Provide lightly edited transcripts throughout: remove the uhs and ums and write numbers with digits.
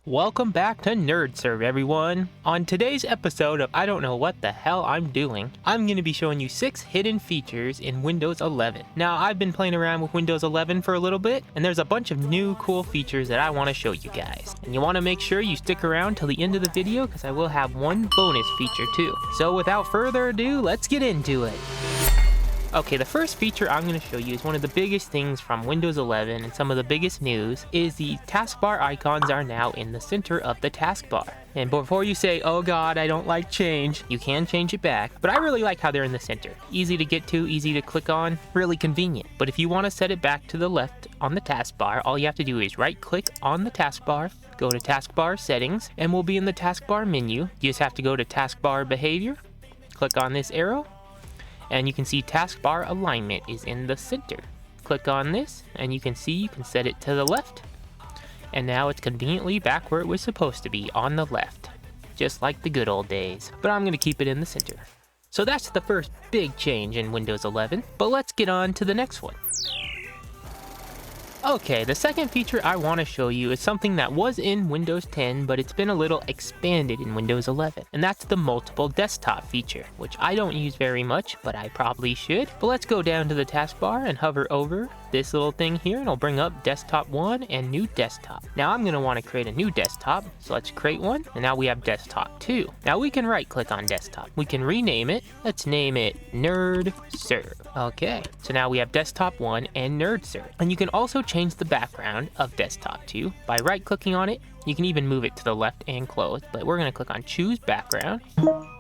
Welcome back to NerdServ, everyone. On today's episode of I Don't Know What the Hell I'm Doing, I'm going to be showing you 6 hidden features in Windows 11. Now, I've been playing around with Windows 11 for a little bit, and there's a bunch of new cool features that I want to show you guys. And you want to make sure you stick around till the end of the video because I will have one bonus feature too. So without further ado, let's get into it. Okay, the first feature I'm going to show you is one of the biggest things from Windows 11 and some of the biggest news is the taskbar icons are now in the center of the taskbar. And before you say, oh god, I don't like change, you can change it back, but I really like how they're in the center. Easy to get to, easy to click on, really convenient. But if you want to set it back to the left on the taskbar, all you have to do is right click on the taskbar, go to taskbar settings, and we'll be in the taskbar menu. You just have to go to taskbar behavior, click on this arrow, and you can see taskbar alignment is in the center. Click on this and you can see you can set it to the left, and now it's conveniently back where it was supposed to be, on the left, just like the good old days. But I'm going to keep it in the center. So that's the first big change in Windows 11, but let's get on to the next one. Okay, the second feature I want to show you is something that was in Windows 10, but it's been a little expanded in Windows 11, and that's the multiple desktop feature, which I don't use very much, but I probably should. But let's go down to the taskbar and hover over this little thing here, and it'll bring up desktop 1 and new desktop. Now I'm going to want to create a new desktop, so let's create one, and now we have desktop 2. Now we can right click on desktop. We can rename it. Let's name it NerdServ. Okay, so now we have desktop 1 and NerdServ. And you can also change the background of desktop 2 by right clicking on it. You can even move it to the left and close, but we're going to click on choose background,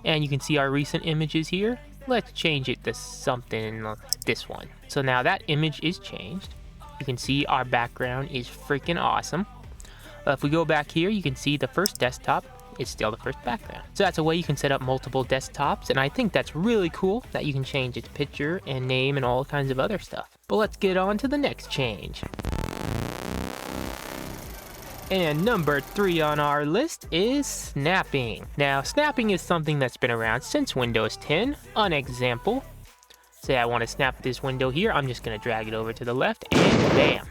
and you can see our recent images here. Let's change it to something like this one. So now that image is changed. You can see our background is freaking awesome. If we go back here, you can see the first desktop is still the first background. So that's a way you can set up multiple desktops, and I think that's really cool that you can change its picture and name and all kinds of other stuff. But let's get on to the next change. And number 3 on our list is snapping. Now, snapping is something that's been around since Windows 10. An example, say I want to snap this window here, I'm just going to drag it over to the left and bam,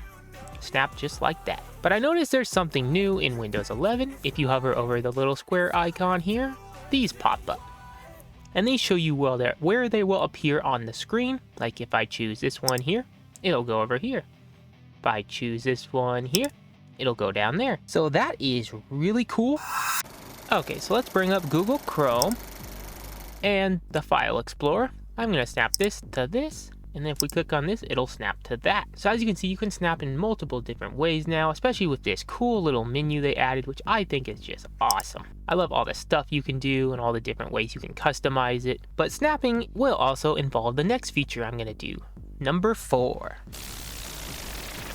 snap just like that. But I noticed there's something new in Windows 11. If you hover over the little square icon here, these pop up. And these show you where they will appear on the screen. Like if I choose this one here, it'll go over here. If I choose this one here, it'll go down there. So that is really cool. Okay, so let's bring up Google Chrome and the File Explorer. I'm gonna snap this to this, and then if we click on this, it'll snap to that. So as you can see, you can snap in multiple different ways now, especially with this cool little menu they added, which I think is just awesome. I love all the stuff you can do and all the different ways you can customize it. But snapping will also involve the next feature I'm gonna do, number 4.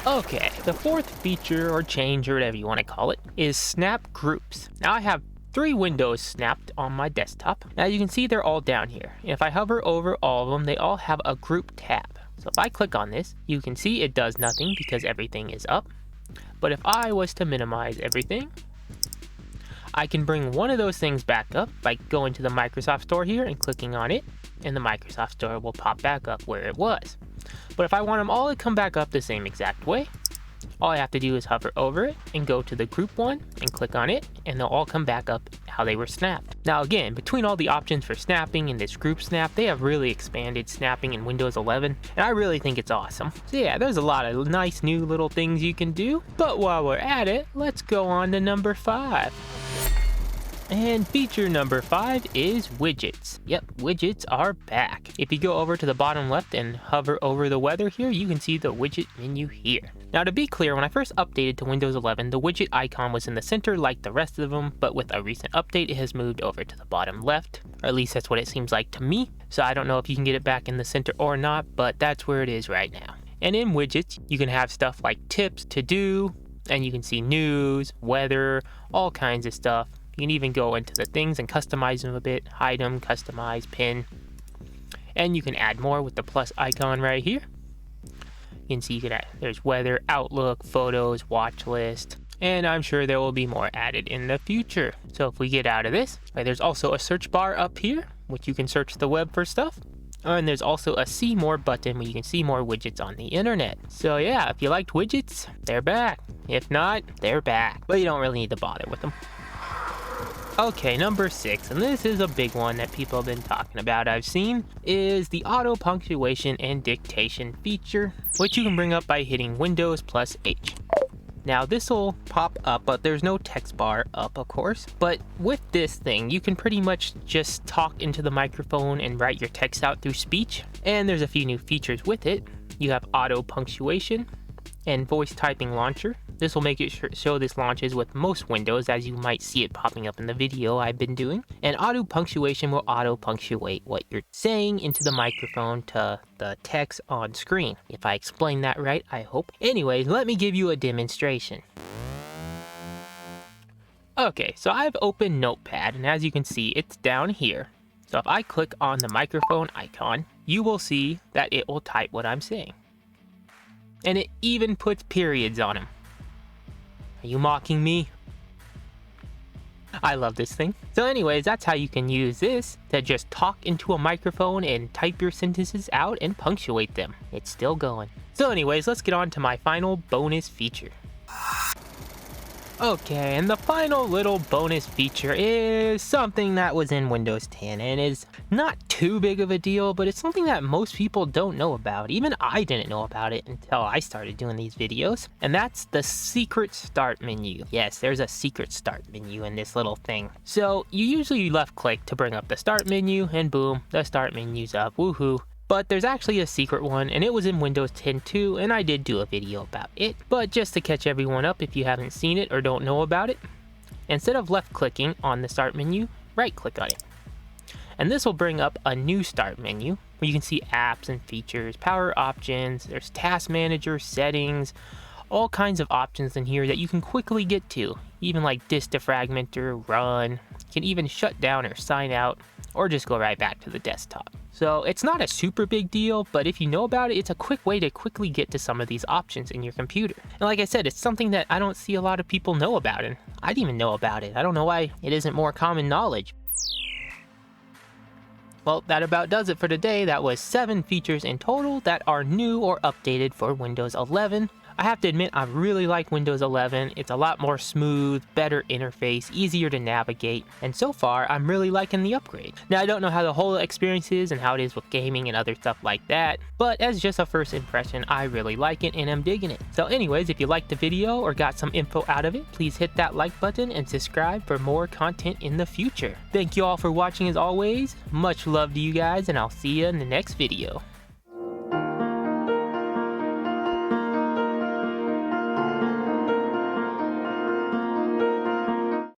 Okay, the fourth feature or change or whatever you want to call it is snap groups. Now I have 3 windows snapped on my desktop. Now you can see they're all down here. If I hover over all of them, they all have a group tab. So if I click on this, you can see it does nothing because everything is up. But if I was to minimize everything, I can bring one of those things back up by going to the Microsoft Store here and clicking on it, and the Microsoft Store will pop back up where it was. But if I want them all to come back up the same exact way, all I have to do is hover over it and go to the group one and click on it, and they'll all come back up how they were snapped. Now again, between all the options for snapping and this group snap, they have really expanded snapping in Windows 11, and I really think it's awesome. So yeah, there's a lot of nice new little things you can do, but while we're at it, let's go on to number 5. And feature number 5 is widgets. Yep, widgets are back. If you go over to the bottom left and hover over the weather here, you can see the widget menu here. Now to be clear, when I first updated to Windows 11, the widget icon was in the center like the rest of them, but with a recent update, it has moved over to the bottom left, or at least that's what it seems like to me. So I don't know if you can get it back in the center or not, but that's where it is right now. And in widgets, you can have stuff like tips, to do, and you can see news, weather, all kinds of stuff. You can even go into the things and customize them a bit, hide them, customize, pin. And you can add more with the plus icon right here. You can see you can add, there's weather, outlook, photos, watch list, and I'm sure there will be more added in the future. So if we get out of this, there's also a search bar up here, which you can search the web for stuff. And there's also a see more button where you can see more widgets on the internet. So yeah, if you liked widgets, they're back. If not, they're back. But you don't really need to bother with them. Okay, number 6, and this is a big one that people have been talking about, I've seen, is the auto punctuation and dictation feature, which you can bring up by hitting Windows plus H. Now this will pop up, but there's no text bar up, of course. But with this thing, you can pretty much just talk into the microphone and write your text out through speech. And there's a few new features with it. You have auto punctuation and voice typing launcher. This will make it show this launches with most Windows, as you might see it popping up in the video I've been doing. And auto punctuation will auto punctuate what you're saying into the microphone to the text on screen. If I explained that right, I hope. Anyways, let me give you a demonstration. Okay, so I've opened Notepad, and as you can see, it's down here. So if I click on the microphone icon, you will see that it will type what I'm saying. And it even puts periods on them. Are you mocking me? I love this thing. So anyways, that's how you can use this to just talk into a microphone and type your sentences out and punctuate them. It's still going. So anyways, let's get on to my final bonus feature. Okay, and the final little bonus feature is something that was in Windows 10 and is not too big of a deal, but it's something that most people don't know about. Even I didn't know about it until I started doing these videos, and that's the secret start menu. Yes, there's a secret start menu in this little thing. So you usually left click to bring up the start menu, and boom, the start menu's up, woohoo. But there's actually a secret one, and it was in Windows 10 too, and I did do a video about it. But just to catch everyone up, if you haven't seen it or don't know about it, instead of left clicking on the start menu, right click on it. And this will bring up a new start menu where you can see apps and features, power options, there's task manager, settings, all kinds of options in here that you can quickly get to, even like disk defragmenter, run, you can even shut down or sign out, or just go right back to the desktop. So it's not a super big deal, but if you know about it, it's a quick way to quickly get to some of these options in your computer. And like I said, it's something that I don't see a lot of people know about, and I didn't even know about it. I don't know why it isn't more common knowledge. Well, that about does it for today. That was 7 features in total that are new or updated for Windows 11. I have to admit, I really like Windows 11. It's a lot more smooth, better interface, easier to navigate, and so far, I'm really liking the upgrade. Now, I don't know how the whole experience is and how it is with gaming and other stuff like that, but as just a first impression, I really like it and I'm digging it. So anyways, if you liked the video or got some info out of it, please hit that like button and subscribe for more content in the future. Thank you all for watching as always. Much love to you guys, and I'll see you in the next video.